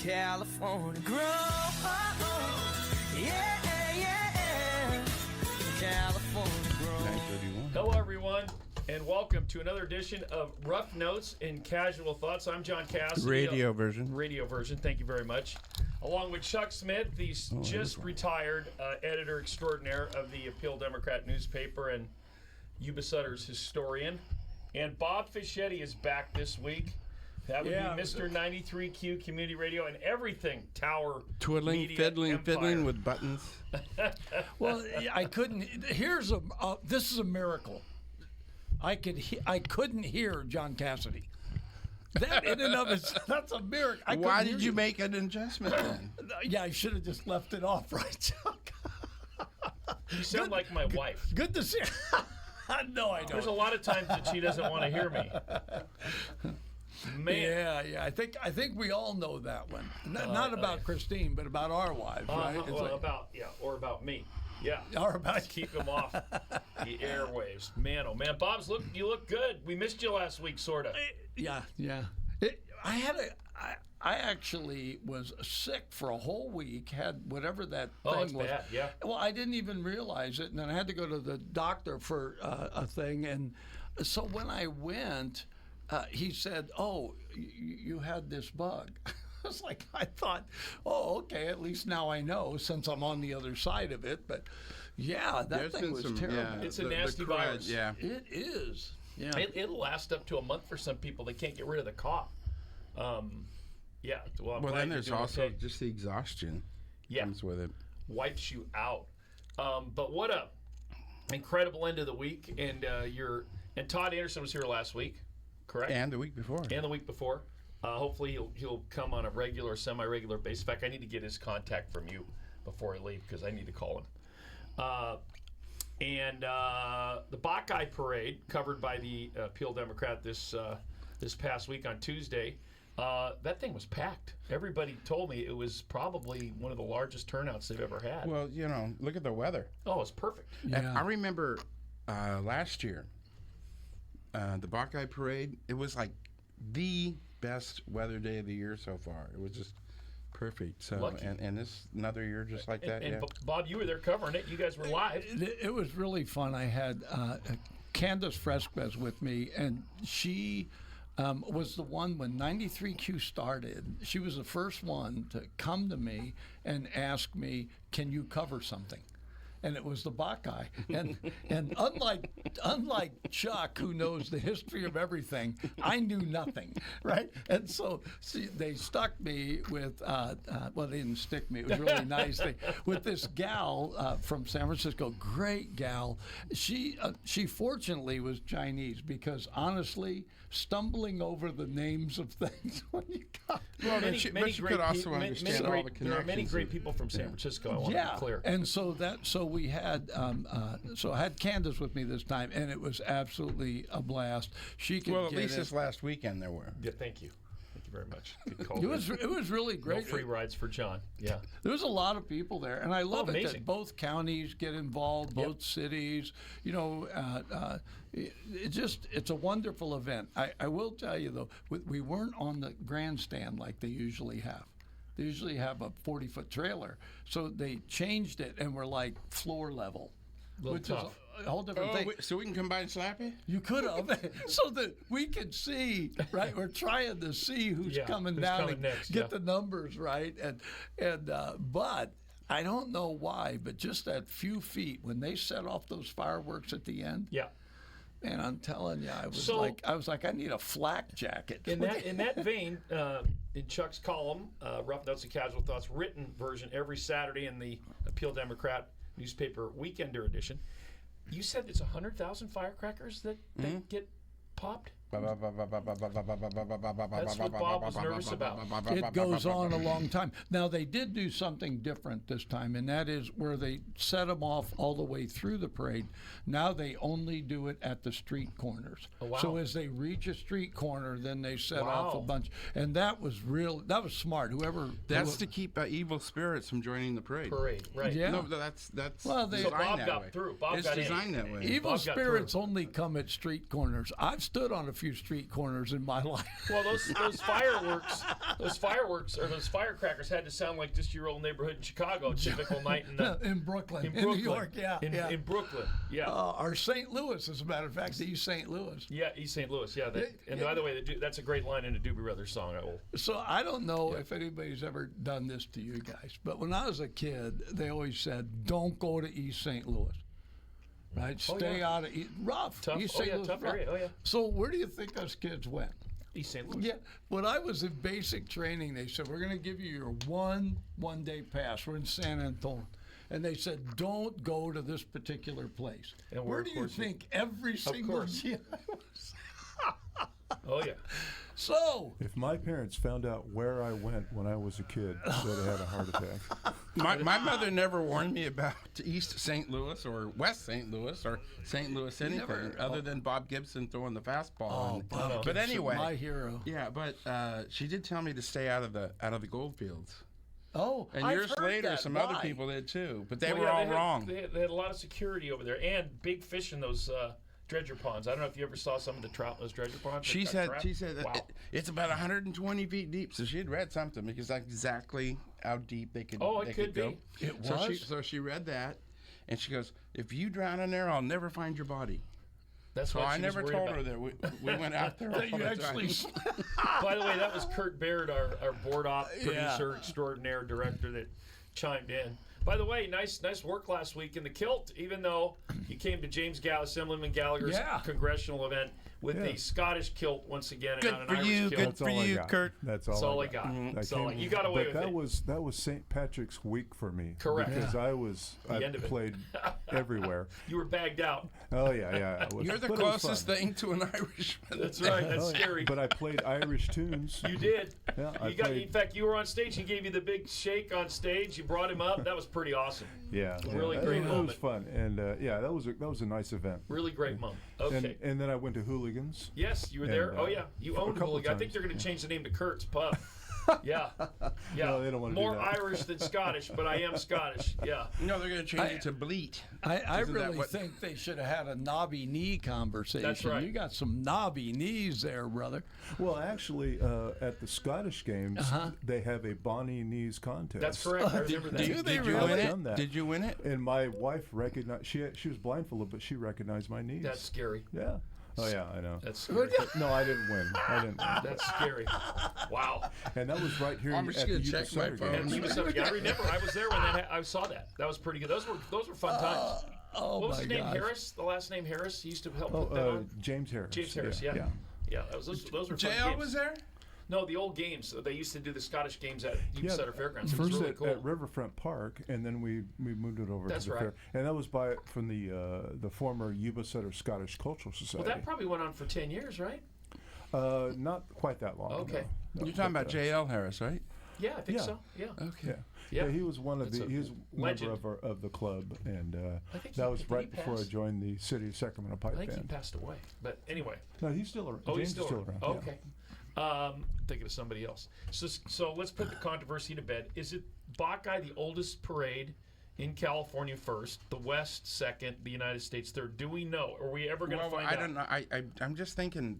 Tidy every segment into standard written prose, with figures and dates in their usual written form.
California grow. Yeah, California grow. 9:31. Hello, everyone, and welcome to another edition of Rough Notes and Casual Thoughts. I'm John Cassidy. Radio version. Radio version, thank you very much. Along with Chuck Smith, the just retired editor extraordinaire of the Appeal Democrat newspaper and Yuba Sutter's historian. And Bob Fischetti is back this week. That would be Mr. 93Q Community Radio and everything Tower Twirling, Media fiddling, Empire. fiddling with buttons. Well, I couldn't. This is a miracle. I couldn't hear John Cassidy. That in and of itself, that's a miracle. Why did you make an adjustment then? Yeah, I should have just left it off, right, Chuck? You sound like my wife. Good to see. No, I don't. There's a lot of times that she doesn't want to hear me. Man. Yeah. I think we all know that one. Not about Christine, but about our wives, right? It's or about me. Yeah. Or about Let's keep them off the airwaves. Man, oh man, you look good. We missed you last week, sort of. Yeah. I actually was sick for a whole week. Had whatever that thing it's was. bad, yeah. Well, I didn't even realize it, and then I had to go to the doctor for a thing. And so when I went, he said, "Oh, you had this bug." I was like, I thought, oh, okay, at least now I know since I'm on the other side of it. But yeah, that thing was terrible. Yeah, it's a nasty virus. Yeah, it is. Yeah, it'll last up to a month for some people. They can't get rid of the cough. Yeah. Well, then there's also just the exhaustion comes with it. Wipes you out. But what a incredible end of the week. And Todd Anderson was here last week, correct? And the week before. Hopefully he'll come on a regular, semi-regular basis. In fact, I need to get his contact from you before I leave because I need to call him. And the Buckeye Parade, covered by the Appeal Democrat this past week on Tuesday, that thing was packed. Everybody told me it was probably one of the largest turnouts they've ever had. Well, look at the weather. Oh, it's perfect. Yeah. I remember last year, the Buckeye Parade, it was like the best weather day of the year so far. It was just perfect. So, and this another year just like that. And Bob, you were there covering it. You guys were live. It was really fun. I had Candace Fresquez with me, and she was the one when 93Q started. She was the first one to come to me and ask me, "Can you cover something?" And it was the Buckeye. And unlike Chuck, who knows the history of everything, I knew nothing, right? And so they stuck me with, they didn't stick me. It was really nice. With this gal from San Francisco, great gal. She fortunately was Chinese because, honestly, stumbling over the names of things when you got... Well, but she could also understand all the connections. There are many great people from San Francisco, I want to be clear. And so we had I had Candace with me this time, and it was absolutely a blast. She could at least this last weekend there were. Yeah, thank you very much. Good call. It was really great. No free rides for John. Yeah, there was a lot of people there, and I love it that both counties get involved, both cities. It's a wonderful event. I will tell you though, we weren't on the grandstand like they usually have. They usually have a 40-foot trailer. So they changed it and we're like floor level. Which tough. is a whole different thing. So we can come by and slap you? You could have. So that we could see, right? We're trying to see who's coming down and next, get the numbers right. But I don't know why, but just that few feet, when they set off those fireworks at the end. Yeah. Man, I'm telling you, I was like, I need a flak jacket. In that vein, in Chuck's column, Rough Notes and Casual Thoughts, written version every Saturday in the Appeal Democrat newspaper Weekender edition, you said it's 100,000 firecrackers that get popped? That's what Bob was nervous about. It goes on a long time. Now, they did do something different this time, and that is where they set them off all the way through the parade. Now they only do it at the street corners. Oh, wow. So as they reach a street corner, then they set off a bunch. And that was smart. That's to keep evil spirits from joining the parade. Right. Yeah. No, that's so Bob got through. It's designed that way. Evil spirits only come at street corners. I've stood on a few street corners in my life. Well, those fireworks, or those firecrackers had to sound like just your old neighborhood in Chicago, typical night in Brooklyn, in Brooklyn, New York, in Brooklyn, yeah. Or St. Louis, as a matter of fact, East St. Louis. Yeah, East St. Louis, yeah. And by the way, that's a great line in a Doobie Brothers song. So I don't know if anybody's ever done this to you guys, but when I was a kid, they always said, "Don't go to East St. Louis." Right? Stay out of rough. Tough. East St. Louis, tough rough. area. Oh, yeah. So where do you think us kids went? East St. Louis. Yeah. When I was in basic training, they said, we're going to give you your one-day pass. We're in San Antonio. And they said, don't go to this particular place. And where do you think every single year I was? Oh, yeah. So, if my parents found out where I went when I was a kid, they'd have had a heart attack. My mother never warned me about East St. Louis or West St. Louis or St. Louis anything other than Bob Gibson throwing the fastball. Bob but Gibson, anyway, my hero. Yeah, but she did tell me to stay out of the gold fields. Oh, and I've years heard later, that. some Why? other people did too, but they were yeah, all wrong. They had a lot of security over there and big fish in those dredger ponds. I don't know if you ever saw some of the trout in those dredger ponds. She said wow. it's about 120 feet deep. So she had read something because that's exactly how deep they could. Oh, it they could go. be. It So was? so she read that, and she goes, "If you drown in there, I'll never find your body." That's So what I she was never worried told about. her that we went out there. That all you the actually time. By the way, that was Kurt Baird, our board op producer extraordinaire director that chimed in. By the way, nice work last week in the kilt, even though you came to James Assemblyman Gallagher's congressional event with the Scottish kilt once again. Good and not for an Irish you, kilt. good That's for all I you, got. Kurt. That's That's all I got. You got away with that it. That was St. Patrick's week for me. Correct. Because I end of it. played everywhere. You were bagged out. Oh yeah. It was, You're the but it was closest fun. thing to an Irishman. That's right. That's Oh, yeah. scary. But I played Irish tunes. You did. Yeah, I in played. fact, you were on stage. He gave you the big shake on stage. You brought him up. That was pretty awesome. Yeah, Really yeah. great It moment. was fun, and that was a nice event. Really great moment. Okay. And then I went to Hooligans. Yes, you were And, there. Oh yeah, you a owned couple Hooligan. I think times, they're going to change the name to Kurt's Pub. Yeah. No, they don't wanna do More that. Irish than Scottish, but I am Scottish. Yeah. No, they're going to change it to Bleat. I Isn't that really what- think they should have had a knobby knee conversation. That's right. You got some knobby knees there, brother. Well, actually, at the Scottish games, they have a Bonnie Knees contest. That's correct. I remember that. Did you really? win Done it? that. Did you win it? And my wife recognized. She was blindfolded, but she recognized my knees. That's scary. Yeah. Oh yeah, I know. That's scary. No, I didn't win. That's scary. Wow. And that was right here I'm at just the gonna Yuba check my Center phone. And games. he was something. I remember. I was there when I saw that. That was pretty good. Those were fun times. Oh What was my his name? gosh. Harris. The last name Harris. He used to help put that Oh, on. James Harris. James Harris. Yeah. Those were fun JL games. was there? No, the old games. They used to do the Scottish games at Yuba Yeah, Sutter Fairgrounds. It was First really at, cool. at Riverfront Park, and then we moved it over That's to the right. fair. And that was from the former Yuba Sutter Scottish Cultural Well, Society. that probably went on for 10 years, right? Not quite that long. Okay. No. You're talking about JL Harris, right? Yeah, I think Yeah. so. Yeah. Okay. Yeah. Yeah. Yeah, he was one of That's the. a He was a legend. member of the club, and I think that he- was did right he before I pass? joined the City of Sacramento Pipe I think he Band. passed away. But anyway. No, he's still around. Oh, James he's still is still around. around. yeah. Okay. Thinking of somebody else. So let's put the controversy to bed. Is it Buckeye the oldest parade in California first, the West second, the United States third? Do we know? Are we ever going to find out? I don't know. I'm just thinking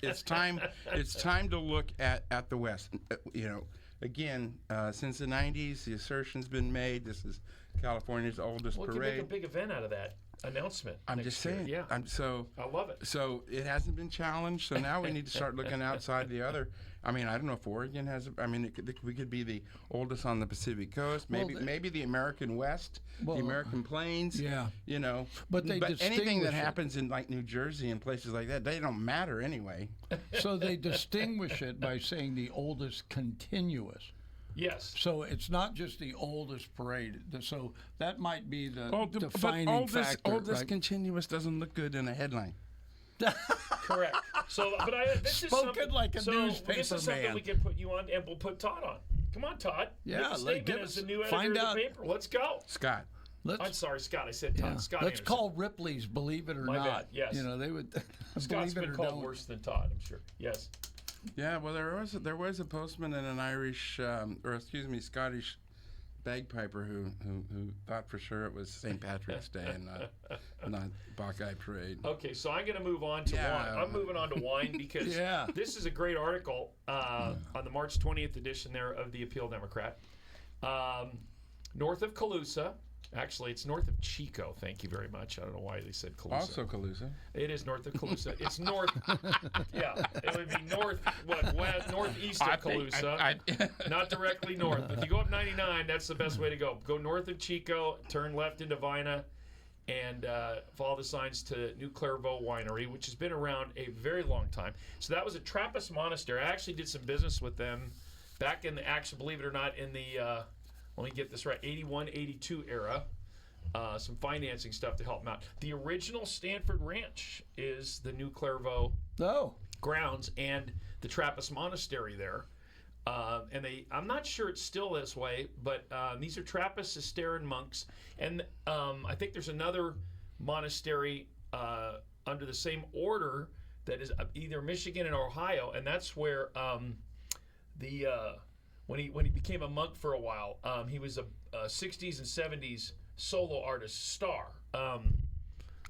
it's time to look at the West. Again, since the '90s, the assertion's been made. This is California's oldest Well, we can make a parade. big event out of that announcement. I'm next just year. saying. Yeah. I love it. So it hasn't been challenged. So now we need to start looking outside the other. I mean, I don't know if Oregon has. I mean, we could be the oldest on the Pacific Coast. Maybe maybe the American West, the American Plains. Yeah. But they anything distinguish that it. happens in like New Jersey and places like that, they don't matter anyway. So they distinguish it by saying the oldest continuous. Yes. So it's not just the oldest parade. So that might be the But defining oldest factor. right? continuous doesn't look good in a headline. Correct. So, but this is Spoken something, like a This newspaper is something man. we can put you on, and we'll put Todd on. Come on, Todd. Yeah, Make a let- statement give as us- the new find editor of out. the paper. Let's go. Scott. I'm Let's sorry, Scott. I said Todd. Scott. let's Anderson. call Ripley's "Believe It or My Not." bad, yes. They would Scott's believe it been or called don't. worse than Todd. I'm sure. Yes. Yeah, well, there was a postman in an Irish, Scottish bagpiper who thought for sure it was St. Patrick's Day and not Buckeye Parade. Okay, so I'm going to move on to wine. I'm moving on to wine because this is a great article on the March 20th edition there of the Appeal Democrat. North of Calusa. Actually, it's north of Chico. Thank you very much. I don't know why they said Calusa. Also Calusa. It is north of Calusa. It's north. Yeah, it would be north. West, northeast of Calusa. Not directly north. If you go up 99, that's the best way to go. Go north of Chico, turn left into Vina, and follow the signs to New Clairvaux Winery, which has been around a very long time. So that was a Trappist monastery. I actually did some business with them back in the, believe it or not, in the let me get this right, 81, 82 era. Some financing stuff to help them out. The original Stanford Ranch is the New Clairvaux grounds and the Trappist monastery there. And I'm not sure it's still this way, but these are Trappist Cistercian monks. And I think there's another monastery under the same order that is either Michigan and Ohio, and that's where when he became a monk for a while, he was a 60s and 70s solo artist star.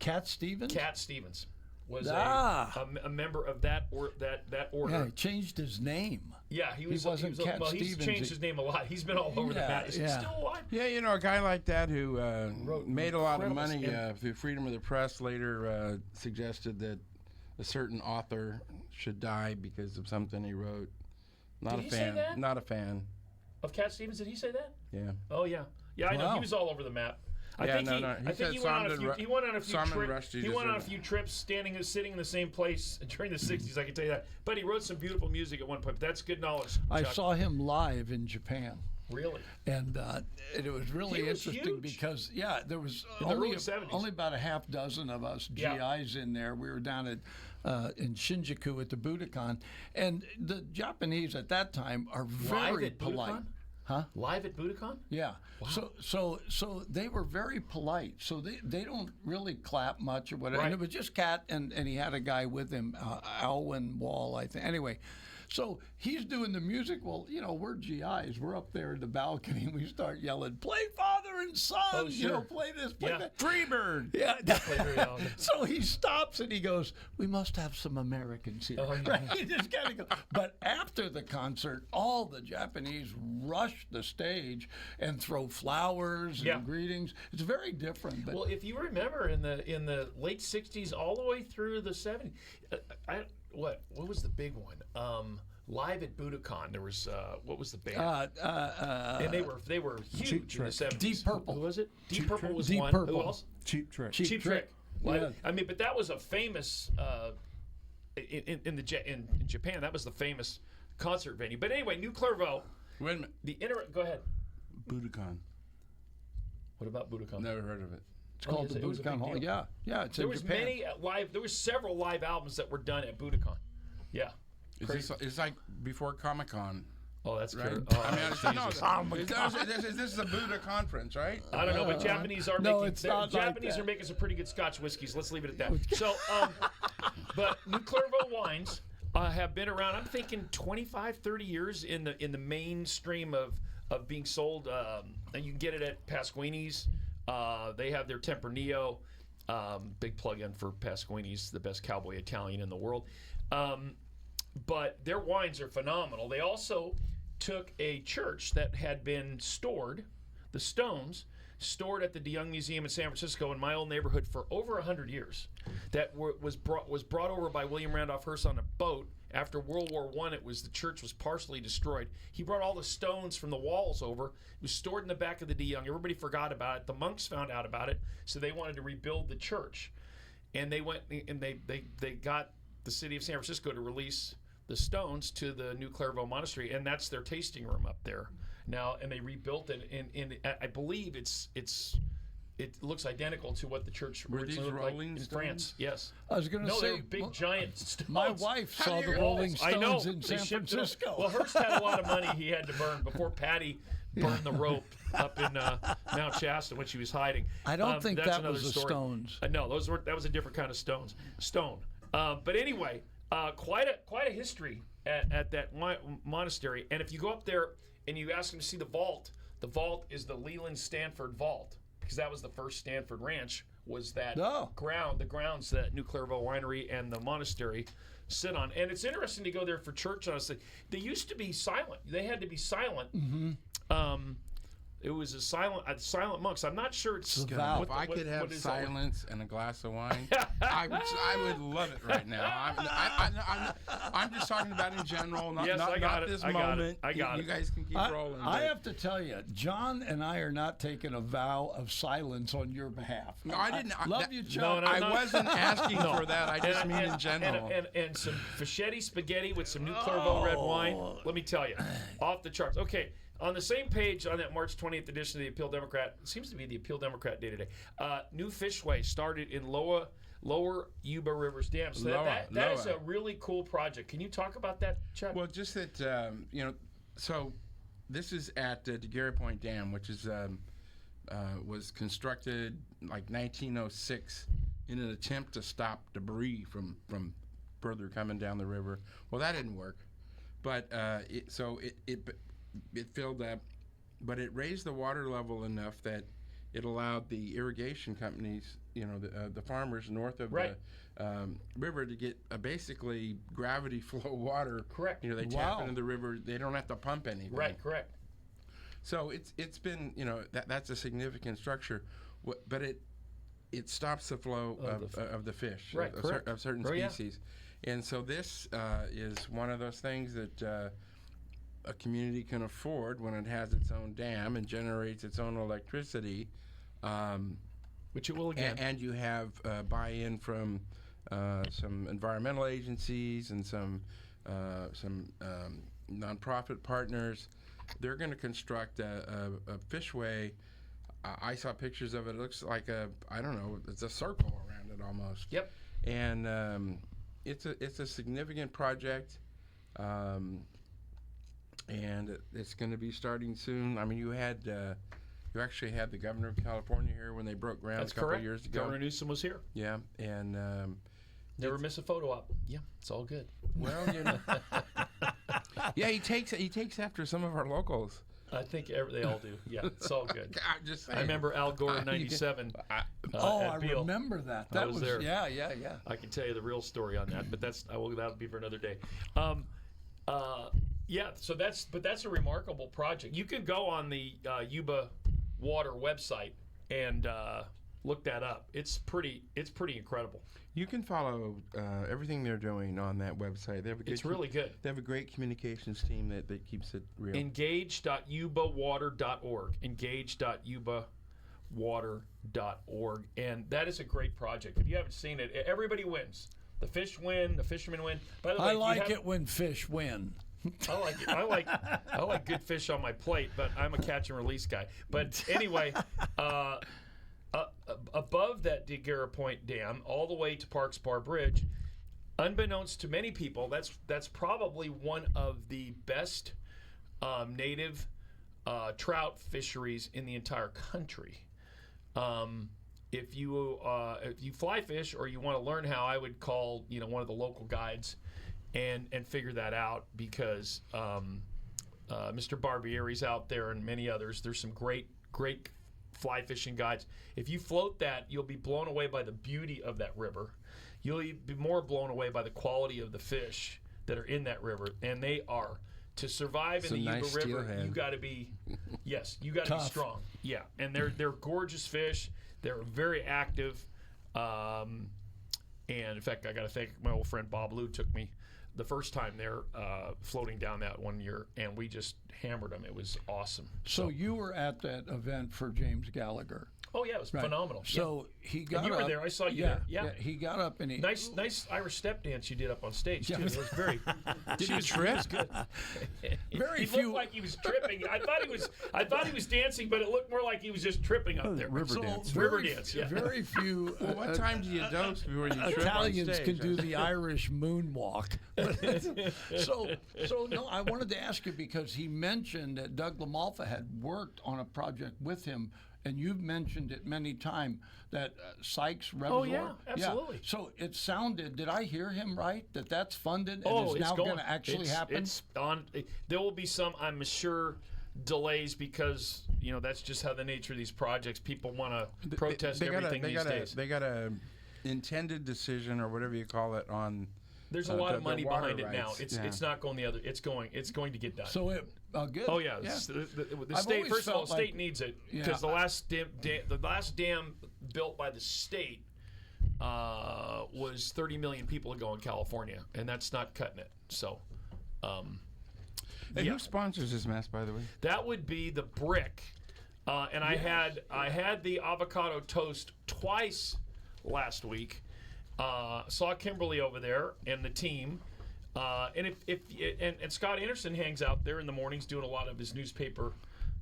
Cat Stevens? Cat Stevens was a member of that order. Yeah, he changed his name. Yeah, he wasn't Cat Stevens. He's changed his name a lot. He's been all over the map. Is he still alive? Yeah, a guy like that who made a lot of money through freedom of the press later suggested that a certain author should die because of something he wrote. Did he say that? Not a fan. Of Cat Stevens? Did he say that? Yeah. Oh, yeah. Yeah, I know. He was all over the map. I think he went on a few trips sitting in the same place during the 60s, I can tell you that. But he wrote some beautiful music at one point. But that's good knowledge, Chuck. I saw him live in Japan. Really? And it was really interesting huge. because, there was only about a half dozen of us GIs in there. We were down at in Shinjuku at the Budokan. And the Japanese at that time are very polite. Budokan? Huh? Live at Budokan? Yeah. Wow. So they were very polite. So they don't really clap much or whatever. Right. And it was just Cat, and he had a guy with him, Alwyn Wall, I think. Anyway, so he's doing the music. Well, we're GIs. We're up there in the balcony, and we start yelling, "Play Father and Son!" Oh, sure. Play this, play that. Freebird! Yeah. So he stops and he goes, "We must have some Americans here." Right? He just kind of goes. But after the concert, all the Japanese rush the stage and throw flowers and greetings. It's very different. But well, if you remember in the late 60s all the way through the 70s, what was the big one? Live at Budokan, there was what was the band? And they were huge in the 70s. Deep Purple. Who was it? Deep Purple was Deep one. Purple. Who else? Cheap Trick. Cheap Trick. Yeah. I mean, but that was a famous in Japan. That was the famous concert venue. But anyway, New Clairvaux. Wait a minute. Go ahead. Budokan. What about Budokan? Never heard of it. It's called the Budokan Hall. Yeah, it's there in was Japan. There was several live albums that were done at Budokan. Yeah. It's like before Comic-Con. Oh, that's right. good. This is a Buddha conference, right? I don't know, but Japanese are are making some pretty good Scotch whiskeys. Let's leave it at that. So, but New Clairvaux wines have been around. I'm thinking 25, 30 years in the mainstream of being sold, and you can get it at Pasquini's. They have their Tempranillo. Big plug-in for Pasquini's, the best cowboy Italian in the world. But their wines are phenomenal. They also took a church that had been stored, the Stones, stored at the DeYoung Museum in San Francisco in my old neighborhood for over 100 years. That was brought over by William Randolph Hearst on a boat. After World War I, the church was partially destroyed. He brought all the stones from the walls over. It was stored in the back of the DeYoung. Everybody forgot about it. The monks found out about it, so they wanted to rebuild the church. And they went and they got the city of San Francisco to release the stones to the New Clairvaux Monastery, and that's their tasting room up there now. And they rebuilt it, and I believe it looks identical to what the church originally looked like in France. Yes. I was going to say, they were big giant stones. My wife saw the Rolling Stones in San Francisco. Well, Hearst had a lot of money he had to burn before Patty burned the rope up in Mount Shasta when she was hiding. I don't think that was the Stones. No, that was a different kind of stone. But anyway, quite a history at that monastery. And if you go up there and you ask them to see the vault The vault is the Leland Stanford Vault, because that was the first Stanford Ranch, was that Oh. the grounds that New Clairville Winery and the monastery sit on. And it's interesting to go there for church, honestly. They used to be silent. They had to be silent. It was a silent monks. I'm not sure it's vow. If I could have what is that? silence and a glass of wine, I would love it right now. I'm just talking about in general, not, Yes, I got not it. this I got moment. it. I got you it. guys can keep rolling. I but- have to tell you, John and I are not taking a vow of silence on your behalf. No, I didn't. Love you, John. No, I no. wasn't asking for that. I just mean in and, general. and some fischetti spaghetti with some New Clairville red wine. Let me tell you, off the charts. Okay, on the same page on that March 20th edition of the Appeal Democrat, it seems to be the Appeal Democrat day today. New fishway started in Lower Yuba Rivers Dam. So that is Lower. a really cool project. Can you talk about that, Chuck? Well, just that so this is at Daguerre Point Dam, which is was constructed like 1906 in an attempt to stop debris from further coming down the river. Well, that didn't work, but it filled up, but it raised the water level enough that it allowed the irrigation companies, the farmers north of Right. the river to get basically gravity flow water. Correct. They tap Wow. into the river. They don't have to pump anything. Right, correct. So it's been that's a significant structure, but it stops the flow of the fish, Right, correct. of certain Oh, yeah. species, and so this is one of those things that a community can afford when it has its own dam and generates its own electricity, Which it will again. and you have buy-in from some environmental agencies and some nonprofit partners. They're going to construct a fishway. I saw pictures of it. It looks like it's a circle around it almost. Yep. And it's a significant project, and it's going to be starting soon. I mean, you actually had the governor of California here when they broke ground That's a couple correct. of years ago. Governor Newsom was here. Yeah, and Never miss a photo op. Yeah, it's all good. well, yeah, he takes after some of our locals. I think they all do. Yeah, it's all good. I'm just saying. I remember Al Gore in '97. I at Beale. remember that. I That was was there. Yeah. I can tell you the real story on that, but that'll be for another day. Yeah, so that's a remarkable project. You can go on the Yuba Water website and look that up. It's pretty incredible. You can follow everything they're doing on that website. They have a good It's really good. They have a great communications team that keeps it real. Engage.yubawater.org. Engage.yubawater.org. And that is a great project. If you haven't seen it, everybody wins. The fish win, the fishermen win. By the way, I like it when fish win. I like it. I like good fish on my plate, but I'm a catch and release guy. But anyway, above that Daguerre Point Dam, all the way to Parks Bar Bridge, unbeknownst to many people, that's probably one of the best native trout fisheries in the entire country. If you fly fish or you want to learn how, I would call one of the local guides and figure that out, because Mr. Barbieri's out there and many others. There's some great fly fishing guides. If you float that, you'll be blown away by the beauty of that river. You'll be more blown away by the quality of the fish that are in that river, and they are. To survive in the Yuba nice River, steelhead. you got to be, you got to be Tough. strong. Yeah, and they're gorgeous fish. They're very active, and in fact, I got to thank my old friend Bob Lou. Took me the first time there, floating down that one year, and we just hammered them. It was awesome. So you were at that event for James Gallagher. Oh yeah, it was phenomenal. So he got you were up. there. I saw you there. Yeah. He got up and he Nice Irish step dance you did up on stage too. It was very. Did he trip? Very he few- looked like he was tripping. I thought he was dancing, but it looked more like he was just tripping up there. River so dance. River dance, yeah. Very few Well, what time do you dose before you trip on Italians stage? can do the Irish moonwalk. so no, I wanted to ask you because he mentioned that Doug LaMalfa had worked on a project with him, and you've mentioned it many times, that Sykes Reservoir. Oh, yeah, absolutely. So it sounded, did I hear him right, that that's funded and Oh, is it's now going to actually happen? It's on. There will be some, I'm sure, delays because that's just how the nature of these projects. People want to protest everything these days. They got a intended decision or whatever you call it on. There's a lot of money water behind it now. rights. It's not going the other. It's going to get done. So good. Oh yeah, Yeah. The I've state. always First of all, felt the state like- needs it Yeah. because the last dam built by the state was 30 million people ago in California, and that's not cutting it. So, Hey, yeah. who sponsors this mess, by the way? that would be the Brick. And I had the avocado toast twice last week. Saw Kimberly over there and the team. And if Scott Anderson hangs out there in the mornings doing a lot of his newspaper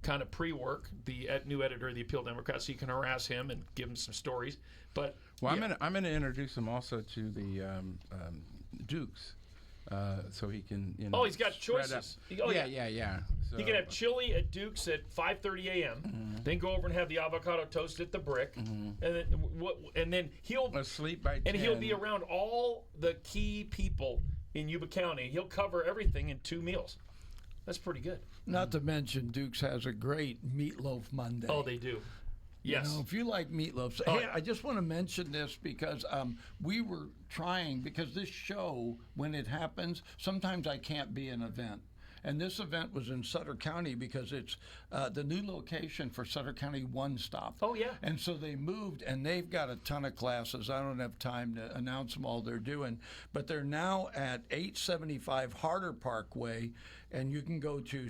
kind of pre-work, the new editor of the Appeal Democrat, so you can harass him and give him some stories. But Well, yeah. I'm gonna introduce him also to the Dukes, so he can Oh, he's got spread out- choices. Oh, yeah. yeah. So, You can have chili at Duke's at 5:30 a.m. Then go over and have the avocado toast at the Brick, and then he'll asleep by 10. and he'll be around all the key people in Yuba County. He'll cover everything in 2 meals. That's pretty good. Not to mention, Duke's has a great Meatloaf Monday. Oh, they do. Yes. If you like meatloaf. So, Oh, hey, yeah. I just want to mention this because we were trying, because this show, when it happens, sometimes I can't be an event. And this event was in Sutter County because it's the new location for Sutter County One Stop. Oh, yeah. And so they moved, and they've got a ton of classes. I don't have time to announce them all they're doing, but they're now at 875 Harder Parkway, and you can go to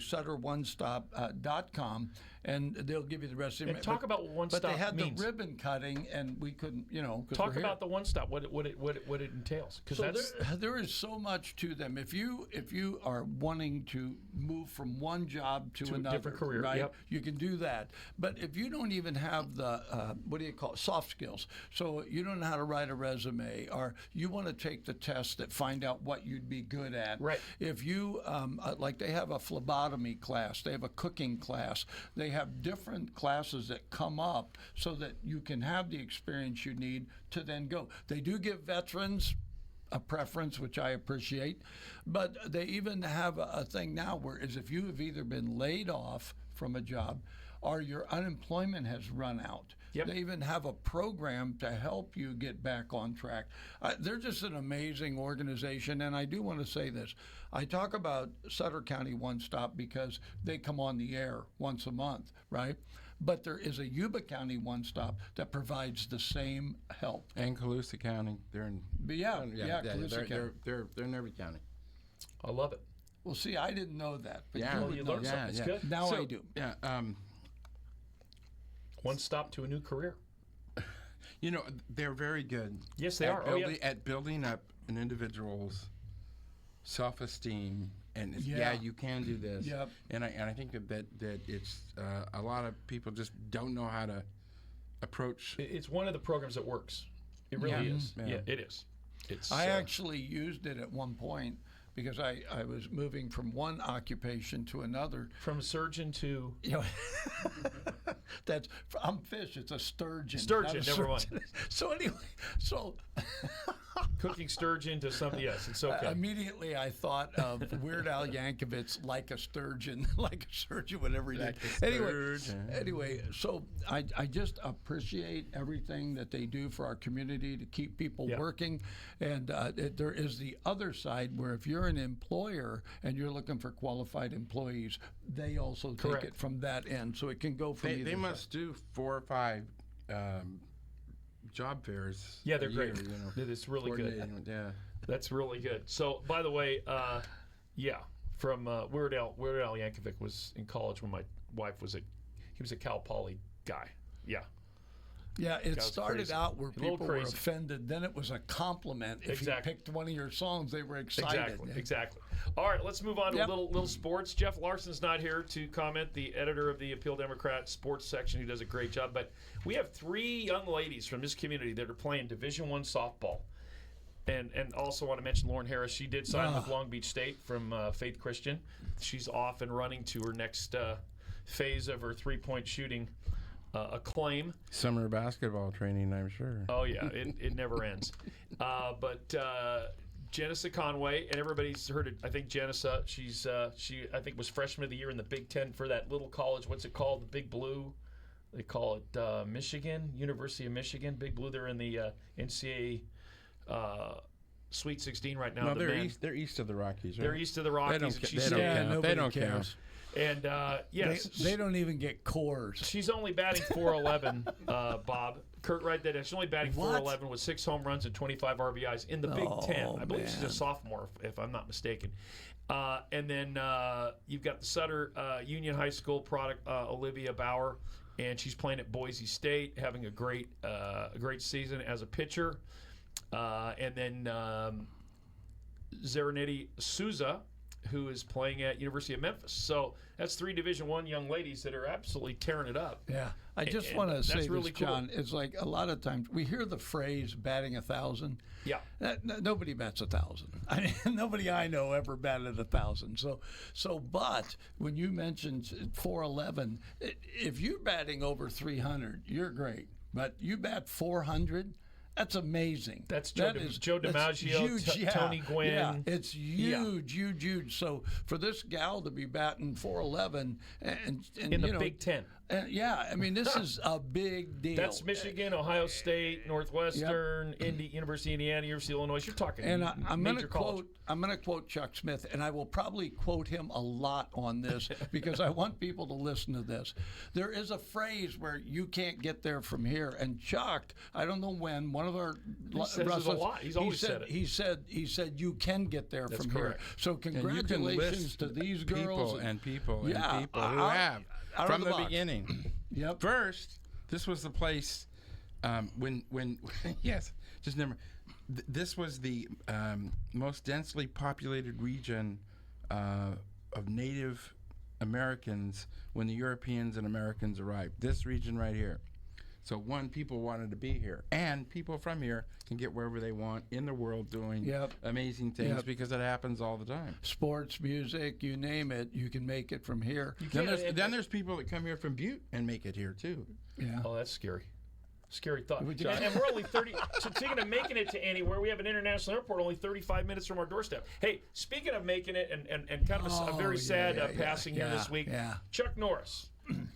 sutteronestop.com, and they'll give you the rest of it. And talk about what One But they Stop had means. the ribbon cutting, and we couldn't, 'cause Talk we're here. about the One Stop. What it entails, because So that's there is so much to them. If you are wanting to move from one job to a another, different career, right? yep. You can do that. But if you don't even have the soft skills, so you don't know how to write a resume, or you want to take the test that find out what you'd be good at. Right. If you like, they have a phlebotomy class, they have a cooking class, they have different classes that come up so that you can have the experience you need to then go. They do give veterans a preference, which I appreciate, but they even have a thing now where is if you have either been laid off from a job or your unemployment has run out. Yep. They even have a program to help you get back on track. They're just an amazing organization, and I do want to say this. I talk about Sutter County One Stop because they come on the air once a month, right? But there is a Yuba County One Stop that provides the same help. and Colusa County. They're in. But Colusa County. They're in every county. I love it. Well, see, I didn't know that. But Yeah. you Well, would you know learn that. something. It's good. Now So, I do. Yeah. One stop to a new career. They're very good. Yes, they at are. Building, at building up an individual's self-esteem, and Yeah. you can do this. Yep. And I think that it's a lot of people just don't know how to approach. It's one of the programs that works. It really Yeah. is. Yeah. Yeah, it is. It's. I actually used it at one point because I was moving from one occupation to another. from surgeon to You know, I'm fish. It's a sturgeon. Sturgeon, not a never mind. surgeon. So anyway, cooking sturgeon to something. Yes, it's okay. immediately I thought of Weird Al Yankovic's "Like a Sturgeon," like a surgeon, whatever he did. Like a sturgeon. Anyway, so I just appreciate everything that they do for our community to keep people Yeah. working. And there is the other side where if you're an employer and you're looking for qualified employees, they also Correct. take it from that end. So it can go from either They side. must do 4 or 5 job fairs. Yeah, they're a year, great. It's really good. coordinating, Yeah. That's really good. So, by the way, from Weird Al Yankovic was in college when my wife was he was a Cal Poly guy. Yeah. Yeah, it was started crazy. out where A little people were crazy. offended. Then it was a compliment. If Exactly. you picked one of your songs, they were excited. Exactly. All right, let's move on to Yep. a little sports. Jeff Larson's not here to comment, the editor of the Appeal Democrat sports section, who does a great job. But we have 3 young ladies from this community that are playing Division I softball. And also want to mention Lauren Harris. She did sign with Long Beach State from Faith Christian. She's off and running to her next phase of her three-point shooting acclaim. Summer basketball training, I'm sure. Oh, yeah, it never ends. But Janissa Conway, and everybody's heard it. I think Janissa, she I think was freshman of the year in the Big Ten for that little college. What's it called? The Big Blue. They call it Michigan, University of Michigan, Big Blue. They're in the NCAA Sweet 16 right now. No, they're east of the Rockies. Right? They're east of the Rockies. They don't count. And yes, they don't even get cores. She's only batting .411, Bob. Kurt, right there. She's only batting .411 with 6 home runs and 25 RBIs in the Big Ten. I believe she's a sophomore, if I'm not mistaken. And then you've got the Sutter Union High School product, Olivia Bauer, and she's playing at Boise State, having a great season as a pitcher. And then Zaranity Souza, who is playing at University of Memphis. So that's 3 Division I young ladies that are absolutely tearing it up. Yeah. I just want to say really this, John. It's like a lot of times we hear the phrase batting 1,000. Yeah. Nobody bats 1,000. I mean, nobody I know ever batted 1,000. But when you mentioned .411, if you're batting over 300, you're great. But you bat 400, that's amazing. That's Joe DiMaggio, Tony Gwynn. Yeah, it's huge. So for this gal to be batting .411 and in the Big Ten. I mean, this is a big deal. That's Michigan, Ohio State, Northwestern, University of Indiana, University of Illinois. You're talking major college. I'm going to quote Chuck Smith, and I will probably quote him a lot on this because I want people to listen to this. There is a phrase where you can't get there from here, and Chuck, I don't know when, one of our wrestlers, a lot. He's always said it. He said you can get there from correct. here. So congratulations to these girls people who have from the beginning. Yep. First, this was the place when yes, just remember, this was the most densely populated region of Native Americans when the Europeans and Americans arrived. This region right here. So people wanted to be here, and people from here can get wherever they want in the world doing amazing things because it happens all the time. Sports, music, you name it, you can make it from here. Then there's people that come here from Butte and make it here too. Yeah. Oh, that's scary. Scary thought. John. And we're only 30. So speaking of making it to anywhere, we have an international airport only 35 minutes from our doorstep. Hey, speaking of making it and kind of a very sad passing here this week, Chuck Norris,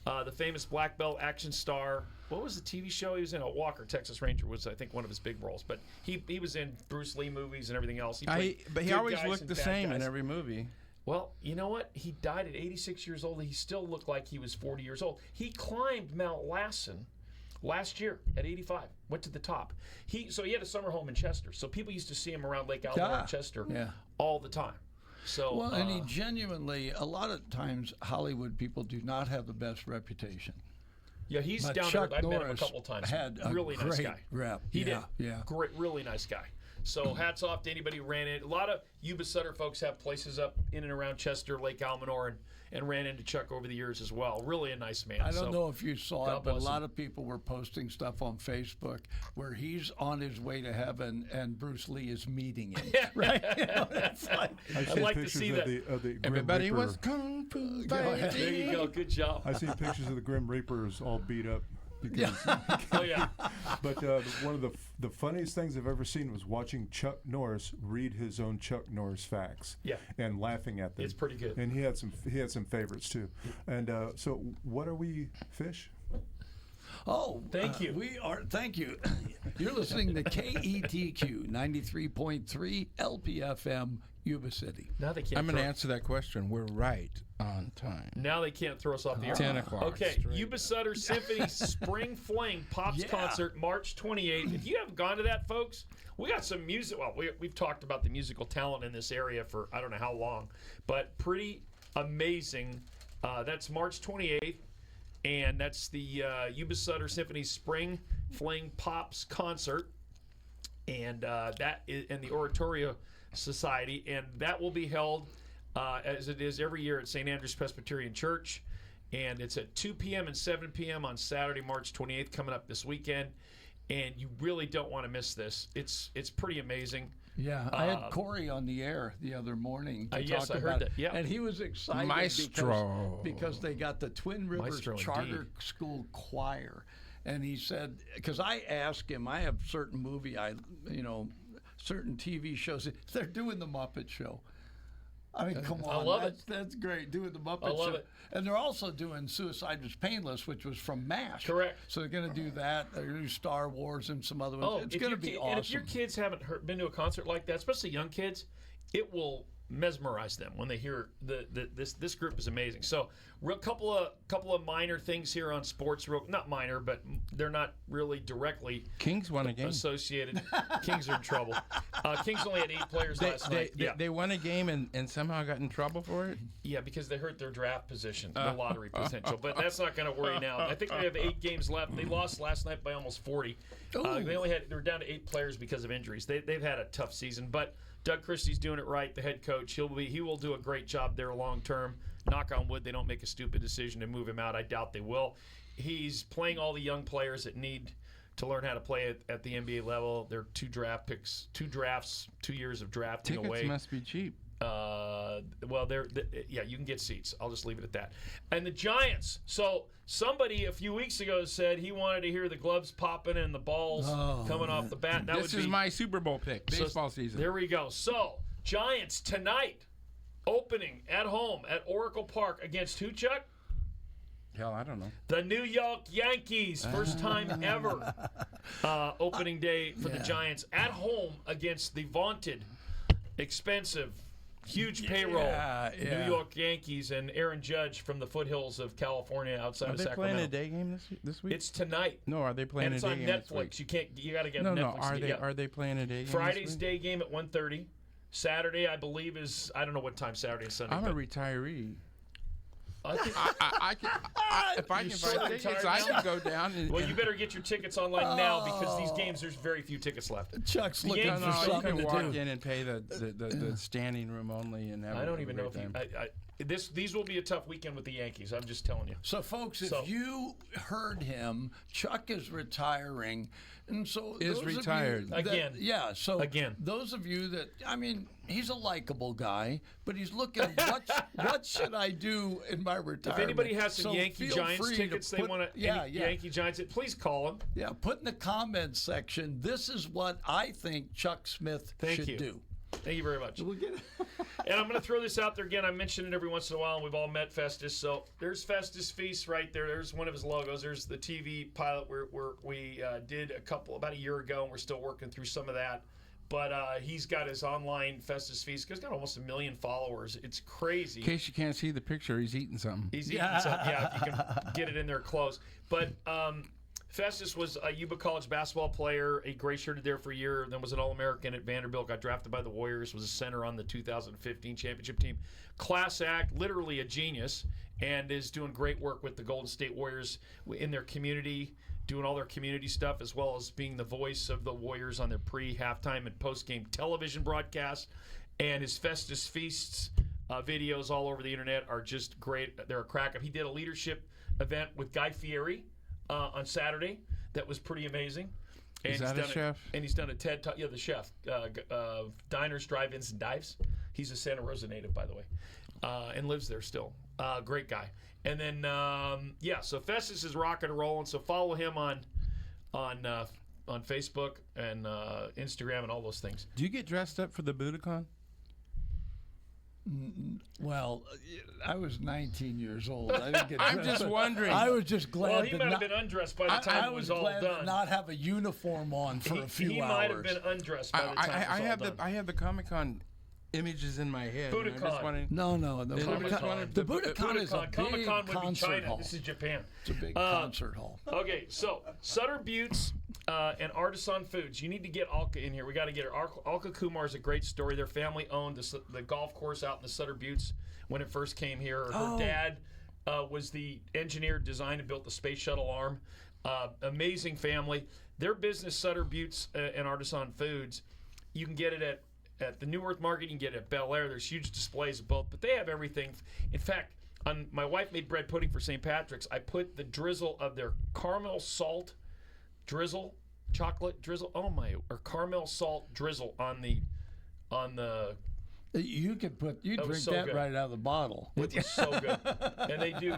the famous black belt action star. What was the TV show he was in? Walker, Texas Ranger was, I think, one of his big roles. But he was in Bruce Lee movies and everything else. But he always looked the same in every movie. Well, you know what? He died at 86 years old. He still looked like he was 40 years old. He climbed Mount Lassen last year at 85. Went to the top. So he had a summer home in Chester. So people used to see him around Lake Alamo in Chester all the time. So and he genuinely, a lot of times, Hollywood people do not have the best reputation. Yeah, he's but down Chuck there. I met him a Norris couple times. Had a really nice great guy. Rep. He did. Yeah. Great, really nice guy. So hats off to anybody who ran it. A lot of Yuba Sutter folks have places up in and around Chester, Lake Almanor, and ran into Chuck over the years as well. Really a nice man. I don't know if you saw God it, but a bless lot him. of people were posting stuff on Facebook where he's on his way to heaven and Bruce Lee is meeting him. Right? It's like, I've I'd seen like to pictures see that. of the Grim Everybody Reaper. was kung fu There fighting. you go. Good job. I've seen pictures of the Grim Reapers all beat up. Because, Oh, yeah. But one of the funniest things I've ever seen was watching Chuck Norris read his own Chuck Norris facts. Yeah. And laughing at them. It's pretty good. And he had some favorites too. And so, what are we, Fish? oh, Thank you. We are. Thank you. You're listening to KETQ 93.3 LPFM Yuba City. Now they can't. I'm going to answer that question. We're right on time. Now they can't throw us off the air. 10 o'clock. Okay, straight. Yuba Sutter Symphony Spring Fling Pops Concert, March 28th. If you haven't gone to that, folks, we got some music. Well, we've talked about the musical talent in this area for I don't know how long, but pretty amazing. That's March 28th, and that's the Yuba Sutter Symphony Spring Fling Pops Concert, and that is in the Oratorio Society, and that will be held as it is every year at St. Andrew's Presbyterian Church, and it's at 2 p.m. and 7 p.m. on Saturday, March 28th, coming up this weekend, and you really don't want to miss this. It's pretty amazing. Yeah, I had Corey on the air the other morning to yes, talk I heard about that. it, Yeah. and he was excited Maestro. because they got the Twin Rivers Maestro, Charter indeed. School Choir, and he said because I asked him, I have certain movie certain TV shows. They're doing the Muppet Show. I mean, come on. I love it. That's great, doing the Muppet I love Show. it. And they're also doing Suicide Was Painless, which was from MASH. Correct. So they're going to do that. They're going to do Star Wars and some other ones. Oh, It's going to be awesome. And if your kids haven't been to a concert like that, especially young kids, it will mesmerize them when they hear this group is amazing. So, couple of minor things here on sports. Not minor, but they're not really directly Kings won a game. associated. Kings are in trouble. Kings only had 8 players last night. They won a game and somehow got in trouble for it. Yeah, because they hurt their draft position, the lottery potential. But that's not going to worry now. I think they have 8 games left. They lost last night by almost 40. They were down to 8 players because of injuries. They've had a tough season, but Doug Christie's doing it right. The head coach, he will do a great job there long term. Knock on wood, they don't make a stupid decision to move him out. I doubt they will. He's playing all the young players that need to learn how to play at the NBA level. They're 2 draft picks, 2 drafts, 2 years of drafting Tickets away. must be cheap. Well, you can get seats. I'll just leave it at that. And the Giants. So somebody a few weeks ago said he wanted to hear the gloves popping and the balls coming off the bat. This is my Super Bowl pick, baseball season. There we go. So Giants tonight, opening at home at Oracle Park against who, Chuck? Hell, I don't know. The New York Yankees. First time ever. Opening day for the Giants at home against the vaunted, expensive, huge payroll New York Yankees and Aaron Judge from the foothills of California outside Are of they Sacramento. playing a day game this week? It's tonight. No, are they playing And a it's day on game this week? Netflix. You got to get No, Netflix. are they playing a day game? Friday's this week? day game at 1:30. Saturday, I believe, is I don't know what time Saturday and Sunday. I'm a but retiree. I think, If I can so buy tickets, retired I now? can go down and. well, you better get your tickets online now because these games there's very few tickets left. Chuck's looking Yankees for No, you something can to walk do. in and pay the standing room only and have. I don't even know great if time. these will be a tough weekend with the Yankees. I'm just telling you. So, folks, if So- you heard him, Chuck is retiring, and so Is those of you retired. that- Again. Yeah. So Again. those of you that he's a likable guy, but he's looking. What should I do in my retirement? If anybody has some So Yankee feel Giants free tickets they put- want to, yeah. Yankee Giants, please call them. Yeah, put in the comments section. This is what I think Chuck Smith Thank should you. do. Thank you very much. We'll get it. And I'm going to throw this out there again. I mention it every once in a while, and we've all met Festus. So there's Festus Feast right there. There's one of his logos. There's the TV pilot where we did about a year ago, and we're still working through some of that. But he's got his online Festus Feast. He's got almost 1 million followers. It's crazy. In case you can't see the picture, he's eating something. He's eating something. Yeah, if you can get it in there close. But Festus was a Yuba College basketball player, a gray shirted there for a year, then was an All-American at Vanderbilt, got drafted by the Warriors, was a center on the 2015 championship team. Class act, literally a genius, and is doing great work with the Golden State Warriors in their community, doing all their community stuff, as well as being the voice of the Warriors on their pre-halftime and post-game television broadcasts. And his Festus Feasts videos all over the internet are just great. They're a crack up. He did a leadership event with Guy Fieri on Saturday that was pretty amazing. And Is that a chef? And he's done a TED Talk. Yeah, the chef. Diners, Drive-Ins, and Dives. He's a Santa Rosa native, by the way, and lives there still. Great guy. And then, so Festus is rocking and rolling. So follow him on Facebook and Instagram and all those things. Do you get dressed up for the Budokan? Well, I was 19 years old. I didn't get I'm dressed just up. wondering. I was just glad Well, he to might not, have been undressed by the time I it was was all glad to done. not have a uniform on for a few he hours. might have been undressed by the time it was all done. I have the Comic-Con images in my head. and I'm just Budokan. wondering- No. The I'm just Budokan, wondering- the Budokan is a big Comic-Con would be concert China. hall. This is Japan. It's a big concert hall. Okay, so Sutter Buttes and Artisan Foods. You need to get Alka in here. We got to get her. Alka Kumar is a great story. Their family owned the golf course out in the Sutter Buttes when it first came here. Her dad was the engineer, designed and built the space shuttle arm. Amazing family. Their business, Sutter Buttes and Artisan Foods, you can get it at the New Earth Market. You can get it at Bel Air. There's huge displays of both, but they have everything. In fact, my wife made bread pudding for St. Patrick's. I put the drizzle of their caramel salt drizzle, chocolate drizzle. Or caramel salt drizzle on the. You could That was drink so that good. right out of the bottle. It was so good, and they do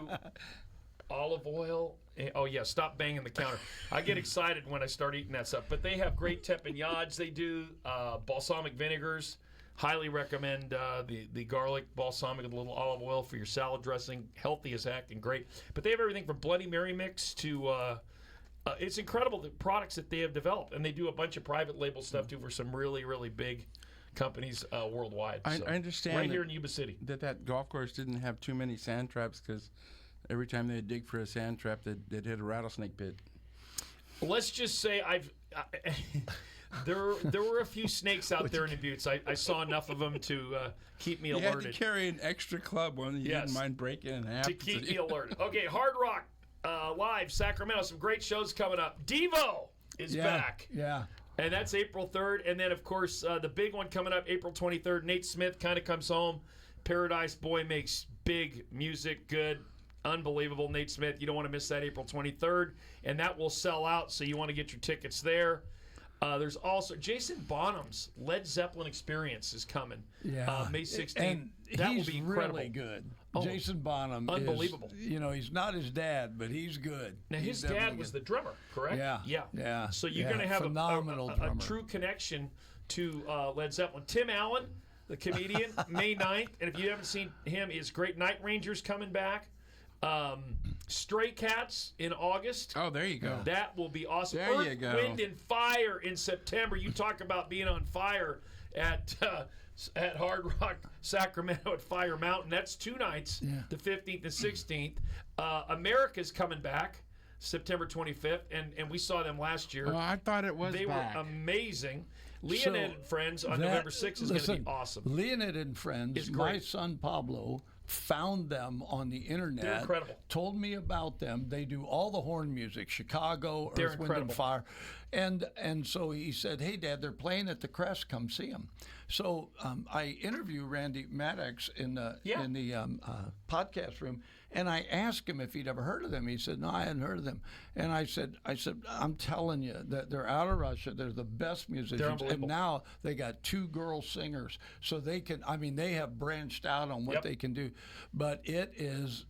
olive oil. Oh, yeah, stop banging the counter. I get excited when I start eating that stuff. But they have great teppanyards. They do balsamic vinegars. Highly recommend the garlic balsamic with a little olive oil for your salad dressing. Healthy as heck and great. But they have everything from Bloody Mary mix to it's incredible the products that they have developed. And they do a bunch of private label stuff too for some really, really big companies worldwide. I So, understand right here in Yuba City. that golf course didn't have too many sand traps because every time they dig for a sand trap, they'd hit a rattlesnake pit. Let's just say there were a few snakes out there in the buttes. I saw enough of them to keep me You had alerted. to carry an extra club one that you Yes. didn't mind breaking in half. To keep me alerted. Okay, Hard Rock Live, Sacramento. Some great shows coming up. Devo is back. Yeah. And that's April 3rd. And then, of course, the big one coming up April 23rd. Nate Smith kind of comes home. Paradise Boy makes big music, good, unbelievable. Nate Smith, you don't want to miss that April 23rd. And that will sell out, so you want to get your tickets there. There's also Jason Bonham's Led Zeppelin Experience is coming. Yeah. May 16th. And that he's will be incredible. really good. Oh, Jason Bonham unbelievable. is, he's not his dad, but he's good. Now, He's his dad definitely was good. the drummer, correct? Yeah. So you're Yeah, going to have phenomenal a drummer. true connection to Led Zeppelin. Tim Allen, the comedian, May 9th. And if you haven't seen him, is great. Night Rangers coming back. Stray Cats in August. Oh, there you go. That will be awesome. There Earth, you go. Wind and Fire in September. You talk about being on fire at Hard Rock Sacramento at Fire Mountain. That's 2 nights, the 15th and 16th. America's coming back September 25th, and we saw them last year. Oh, I thought it was They back. were amazing. Leonid and Friends on that- November 6th is going to listen, be awesome. Leonid and Friends, It's my great. son Pablo found them on the internet. They're incredible. Told me about them. They do all the horn music, Chicago, They're Earth, Wind, and incredible. Fire. And so he said, hey, Dad, they're playing at the Crest. Come see them. So I interviewed Randy Maddox in the podcast room, and I asked him if he'd ever heard of them. He said, no, I hadn't heard of them. And I said, I'm telling you that they're out of Russia. They're the best musicians. And unbelievable. now they got 2 girl singers. So they have branched out on what Yep. they can do. But it is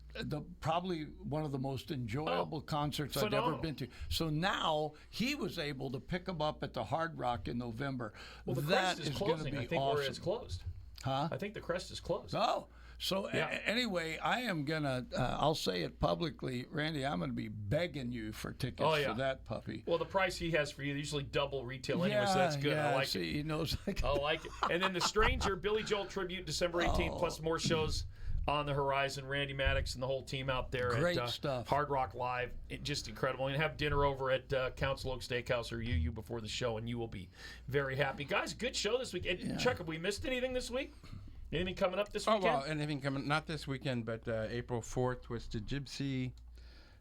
probably one of the most enjoyable concerts I've ever phenomenal. been to. So now he was able to pick them up at the Hard Rock in November. Well, the that Crest is is going to closing. be I think awesome. where it's closed. Huh? I think the Crest is closed. Oh, so Yeah. anyway, I am gonna. I'll say it publicly, Randy. I'm gonna be begging you for tickets Oh, yeah. for that puppy. Well, the price he has for you, usually double retail anyway, so that's good. Yeah, I like see, it. he knows. I like it. And then The Stranger, Billy Joel tribute, December 18th, plus more shows on the horizon. Randy Maddox and the whole team out there Great at stuff. Hard Rock Live. Just incredible. And have dinner over at Council Oak Steakhouse or you before the show, and you will be very happy. Guys, good show this week. And Chuck, have we missed anything this week? Anything coming up this Oh, weekend? well, anything coming, not this weekend, but April 4th was the Gypsy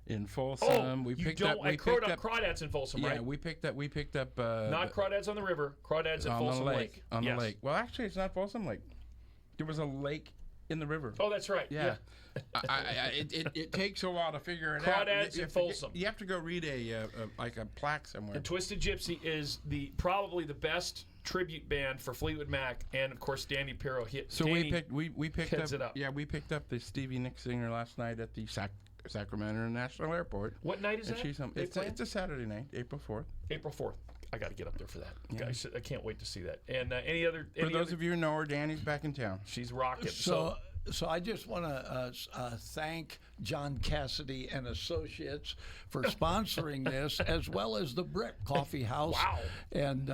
in Folsom. We picked up Crawdads in Folsom, yeah, right? we picked up Not Crawdads on the river, Crawdads at on Folsom the Lake. lake. On Yes. the lake. Well, actually, it's not Folsom Lake. There was a lake in the river. Oh, that's right. Yeah. It takes a while to figure it out. Crawdads You and have to get- Folsom. You have to go read a plaque somewhere. And Twisted Gypsy is probably the best tribute band for Fleetwood Mac, and of course Danny Pirro hit. So we picked heads up, it up. Yeah, we picked up the Stevie Nicks singer last night at the Sacramento International Airport. What night is And that? she's They it's playing? a Saturday night, April 4th. April 4th. I got to get up there for that. Guys, I can't wait to see that. And any other? For those of you who know her, Danny's back in town. she's rocking. So I just want to thank John Cassidy and Associates for sponsoring this, as well as the Brick Coffee House. Wow. And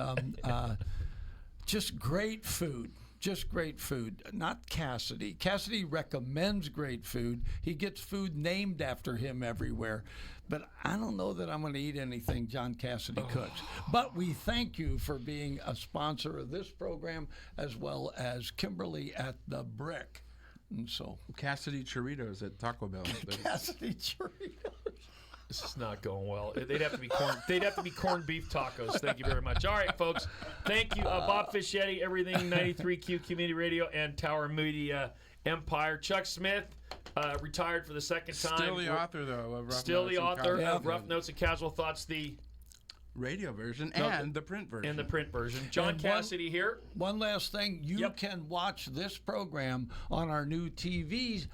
just great food. Just great food. Not Cassidy. Cassidy recommends great food. He gets food named after him everywhere. But I don't know that I'm going to eat anything John Cassidy cooks. But we thank you for being a sponsor of this program, as well as Kimberly at the Brick. And so Cassidy Churritos at Taco Bell. Cassidy Churritos. This is not going well. They'd have to be corn. They'd have to be corned beef tacos. Thank you very much. All right, folks. Thank you, Bob Fischetti, Everything 93Q Community Radio and Tower Media Empire. Chuck Smith, retired for the second time. Still the author, though, of Rough Still Notes the and author Casual of Rough Thoughts. Notes and Casual Thoughts. The radio version and the print version. And the print version. John And Cassidy here. One last thing, you can watch this program on our new TV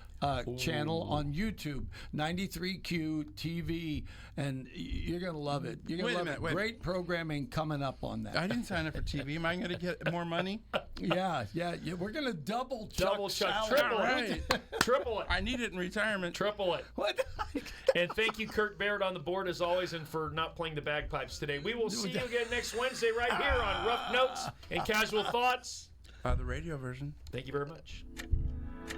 channel on YouTube, 93Q TV, and you're going to love it. You're going to love it. Great programming coming up on that. I didn't sign up for TV. Am I going to get more money? Yeah. We're going to double Chuck's salary. triple Right. it. Triple it. I need it in retirement. Triple it. What? And thank you, Kurt Baird, on the board as always, and for not playing the bagpipes today. We will see you again next Wednesday right here on Rough Notes and Casual Thoughts. The radio version. Thank you very much.